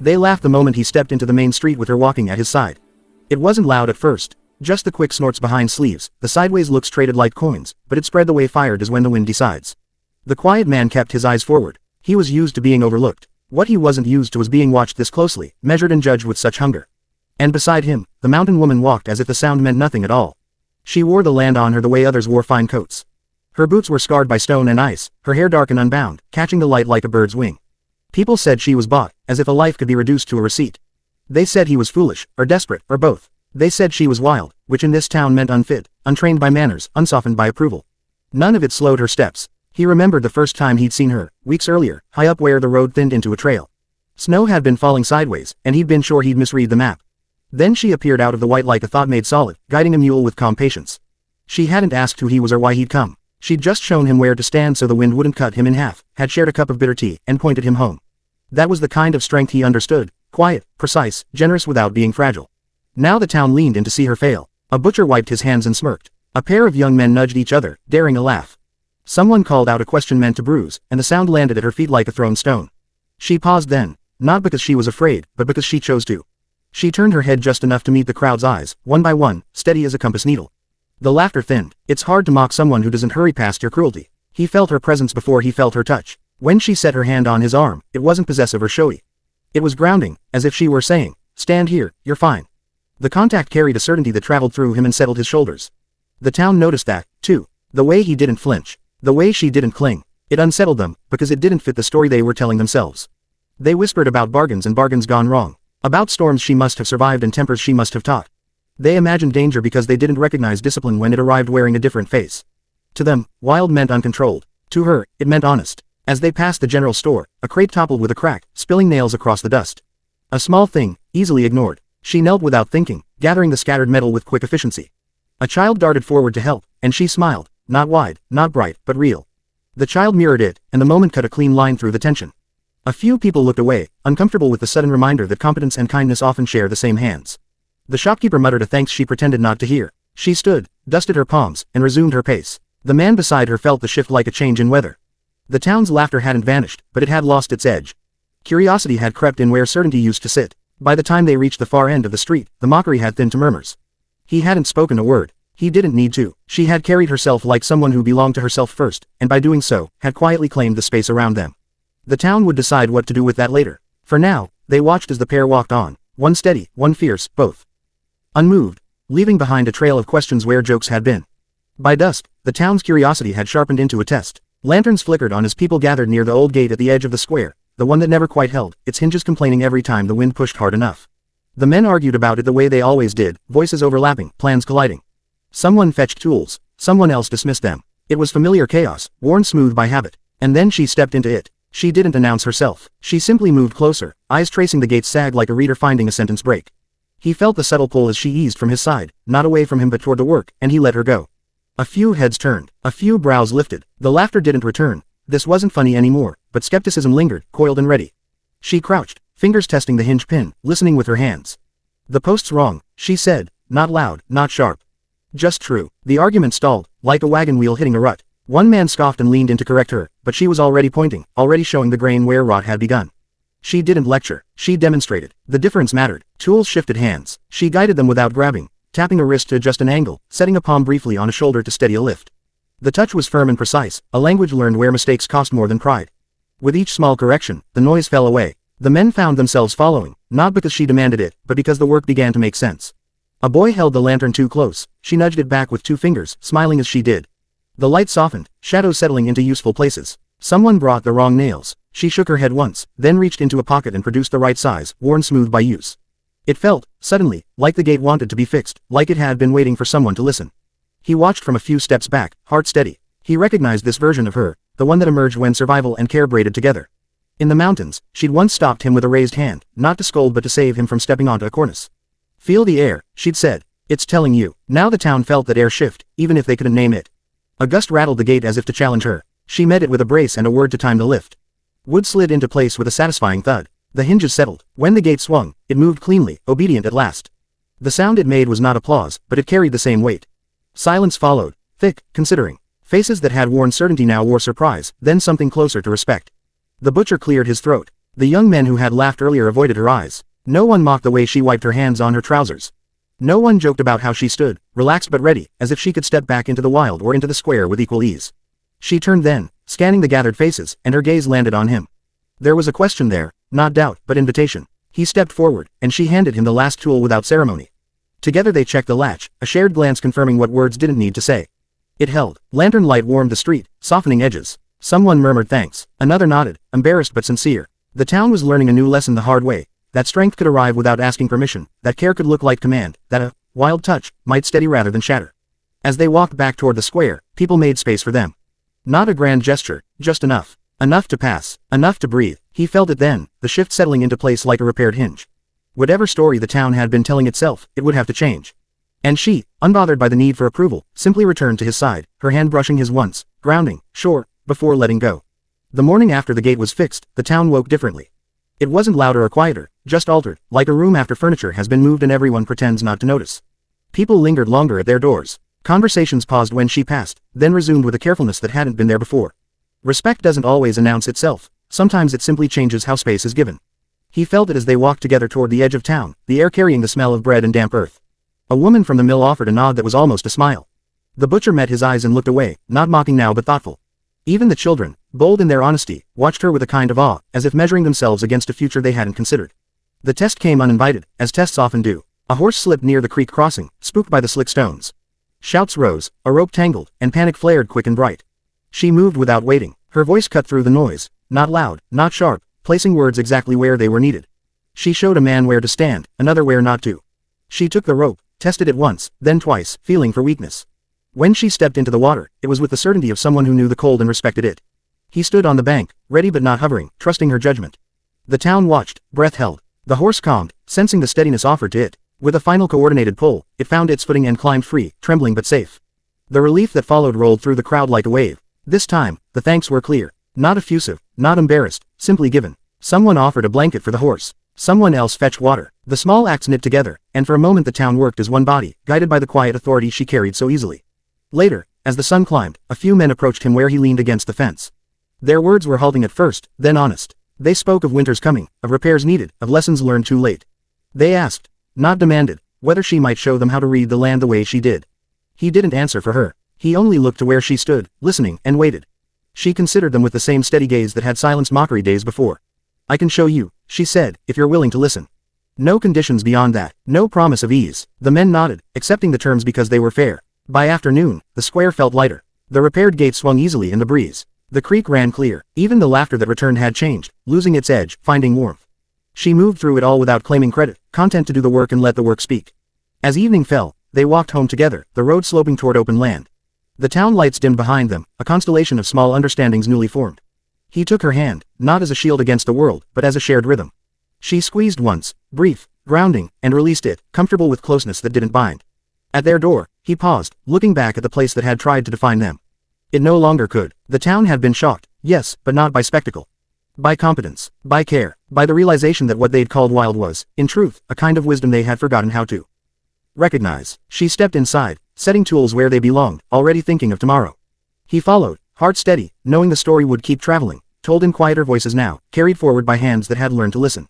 They laughed the moment he stepped into the main street with her walking at his side. It wasn't loud at first, just the quick snorts behind sleeves, the sideways looks traded like coins, but it spread the way fire does when the wind decides. The quiet man kept his eyes forward. He was used to being overlooked. What he wasn't used to was being watched this closely, measured and judged with such hunger. And beside him, the mountain woman walked as if the sound meant nothing at all. She wore the land on her the way others wore fine coats. Her boots were scarred by stone and ice, her hair dark and unbound, catching the light like a bird's wing. People said she was bought, as if a life could be reduced to a receipt. They said he was foolish, or desperate, or both. They said she was wild, which in this town meant unfit, untrained by manners, unsoftened by approval. None of it slowed her steps. He remembered the first time he'd seen her, weeks earlier, high up where the road thinned into a trail. Snow had been falling sideways, and he'd been sure he'd misread the map. Then she appeared out of the white like a thought made solid, guiding a mule with calm patience. She hadn't asked who he was or why he'd come. She'd just shown him where to stand so the wind wouldn't cut him in half, had shared a cup of bitter tea, and pointed him home. That was the kind of strength he understood, quiet, precise, generous without being fragile. Now the town leaned in to see her fail. A butcher wiped his hands and smirked. A pair of young men nudged each other, daring a laugh. Someone called out a question meant to bruise, and the sound landed at her feet like a thrown stone. She paused then, not because she was afraid, but because she chose to. She turned her head just enough to meet the crowd's eyes, one by one, steady as a compass needle. The laughter thinned. It's hard to mock someone who doesn't hurry past your cruelty. He felt her presence before he felt her touch. When she set her hand on his arm, it wasn't possessive or showy. It was grounding, as if she were saying, "Stand here, you're fine." The contact carried a certainty that traveled through him and settled his shoulders. The town noticed that, too. The way he didn't flinch. The way she didn't cling. It unsettled them, because it didn't fit the story they were telling themselves. They whispered about bargains and bargains gone wrong. About storms she must have survived and tempers she must have taught. They imagined danger because they didn't recognize discipline when it arrived wearing a different face. To them, wild meant uncontrolled. To her, it meant honest. As they passed the general store, a crate toppled with a crack, spilling nails across the dust. A small thing, easily ignored. She knelt without thinking, gathering the scattered metal with quick efficiency. A child darted forward to help, and she smiled, not wide, not bright, but real. The child mirrored it, and the moment cut a clean line through the tension. A few people looked away, uncomfortable with the sudden reminder that competence and kindness often share the same hands. The shopkeeper muttered a thanks she pretended not to hear. She stood, dusted her palms, and resumed her pace. The man beside her felt the shift like a change in weather. The town's laughter hadn't vanished, but it had lost its edge. Curiosity had crept in where certainty used to sit. By the time they reached the far end of the street, the mockery had thinned to murmurs. He hadn't spoken a word. He didn't need to. She had carried herself like someone who belonged to herself first, and by doing so, had quietly claimed the space around them. The town would decide what to do with that later. For now, they watched as the pair walked on, one steady, one fierce, both unmoved, leaving behind a trail of questions where jokes had been. By dusk, the town's curiosity had sharpened into a test. Lanterns flickered on as people gathered near the old gate at the edge of the square, the one that never quite held, its hinges complaining every time the wind pushed hard enough. The men argued about it the way they always did, voices overlapping, plans colliding. Someone fetched tools, someone else dismissed them. It was familiar chaos, worn smooth by habit. And then she stepped into it. She didn't announce herself. She simply moved closer, eyes tracing the gate's sag like a reader finding a sentence break. He felt the subtle pull as she eased from his side, not away from him but toward the work, and he let her go. A few heads turned, a few brows lifted. The laughter didn't return. This wasn't funny anymore, but skepticism lingered, coiled and ready. She crouched, fingers testing the hinge pin, listening with her hands. "The post's wrong," she said, not loud, not sharp. Just true. The argument stalled, like a wagon wheel hitting a rut. One man scoffed and leaned in to correct her, but she was already pointing, already showing the grain where rot had begun. She didn't lecture, she demonstrated. The difference mattered. Tools shifted hands. She guided them without grabbing, tapping a wrist to adjust an angle, setting a palm briefly on a shoulder to steady a lift. The touch was firm and precise, a language learned where mistakes cost more than pride. With each small correction, the noise fell away. The men found themselves following, not because she demanded it, but because the work began to make sense. A boy held the lantern too close. She nudged it back with 2 fingers, smiling as she did. The light softened, shadows settling into useful places. Someone brought the wrong nails. She shook her head once, then reached into a pocket and produced the right size, worn smooth by use. It felt, suddenly, like the gate wanted to be fixed, like it had been waiting for someone to listen. He watched from a few steps back, heart steady. He recognized this version of her, the one that emerged when survival and care braided together. In the mountains, she'd once stopped him with a raised hand, not to scold but to save him from stepping onto a cornice. "Feel the air," she'd said. "It's telling you." Now the town felt that air shift, even if they couldn't name it. A gust rattled the gate as if to challenge her. She met it with a brace and a word to time the lift. Wood slid into place with a satisfying thud. The hinges settled. When the gate swung, it moved cleanly, obedient at last. The sound it made was not applause, but it carried the same weight. Silence followed, thick, considering. Faces that had worn certainty now wore surprise, then something closer to respect. The butcher cleared his throat. The young men who had laughed earlier avoided her eyes. No one mocked the way she wiped her hands on her trousers. No one joked about how she stood, relaxed but ready, as if she could step back into the wild or into the square with equal ease. She turned then, scanning the gathered faces, and her gaze landed on him. There was a question there, not doubt, but invitation. He stepped forward, and she handed him the last tool without ceremony. Together they checked the latch, a shared glance confirming what words didn't need to say. It held. Lantern light warmed the street, softening edges. Someone murmured thanks. Another nodded, embarrassed but sincere. The town was learning a new lesson the hard way. That strength could arrive without asking permission, that care could look like command, that a wild touch might steady rather than shatter. As they walked back toward the square, people made space for them. Not a grand gesture, just enough. Enough to pass, enough to breathe. He felt it then, the shift settling into place like a repaired hinge. Whatever story the town had been telling itself, it would have to change. And she, unbothered by the need for approval, simply returned to his side, her hand brushing his once, grounding, sure, before letting go. The morning after the gate was fixed, the town woke differently. It wasn't louder or quieter, just altered, like a room after furniture has been moved and everyone pretends not to notice. People lingered longer at their doors. Conversations paused when she passed, then resumed with a carefulness that hadn't been there before. Respect doesn't always announce itself, sometimes it simply changes how space is given. He felt it as they walked together toward the edge of town, the air carrying the smell of bread and damp earth. A woman from the mill offered a nod that was almost a smile. The butcher met his eyes and looked away, not mocking now but thoughtful. Even the children, bold in their honesty, watched her with a kind of awe, as if measuring themselves against a future they hadn't considered. The test came uninvited, as tests often do. A horse slipped near the creek crossing, spooked by the slick stones. Shouts rose, a rope tangled, and panic flared quick and bright. She moved without waiting, her voice cut through the noise, not loud, not sharp, placing words exactly where they were needed. She showed a man where to stand, another where not to. She took the rope, tested it once, then twice, feeling for weakness. When she stepped into the water, it was with the certainty of someone who knew the cold and respected it. He stood on the bank, ready but not hovering, trusting her judgment. The town watched, breath held. The horse calmed, sensing the steadiness offered to it. With a final coordinated pull, it found its footing and climbed free, trembling but safe. The relief that followed rolled through the crowd like a wave. This time, the thanks were clear. Not effusive, not embarrassed, simply given. Someone offered a blanket for the horse. Someone else fetched water. The small acts knit together, and for a moment the town worked as one body, guided by the quiet authority she carried so easily. Later, as the sun climbed, a few men approached him where he leaned against the fence. Their words were halting at first, then honest. They spoke of winter's coming, of repairs needed, of lessons learned too late. They asked, not demanded, whether she might show them how to read the land the way she did. He didn't answer for her. He only looked to where she stood, listening, and waited. She considered them with the same steady gaze that had silenced mockery days before. I can show you, she said, if you're willing to listen. No conditions beyond that, no promise of ease. The men nodded, accepting the terms because they were fair. By afternoon, the square felt lighter. The repaired gate swung easily in the breeze. The creek ran clear. Even the laughter that returned had changed, losing its edge, finding warmth. She moved through it all without claiming credit, content to do the work and let the work speak. As evening fell, they walked home together, the road sloping toward open land. The town lights dimmed behind them, a constellation of small understandings newly formed. He took her hand, not as a shield against the world, but as a shared rhythm. She squeezed once, brief, grounding, and released it, comfortable with closeness that didn't bind. At their door, he paused, looking back at the place that had tried to define them. It no longer could. The town had been shocked, yes, but not by spectacle. By competence, by care, by the realization that what they'd called wild was, in truth, a kind of wisdom they had forgotten how to recognize. She stepped inside, setting tools where they belonged, already thinking of tomorrow. He followed, heart steady, knowing the story would keep traveling, told in quieter voices now, carried forward by hands that had learned to listen.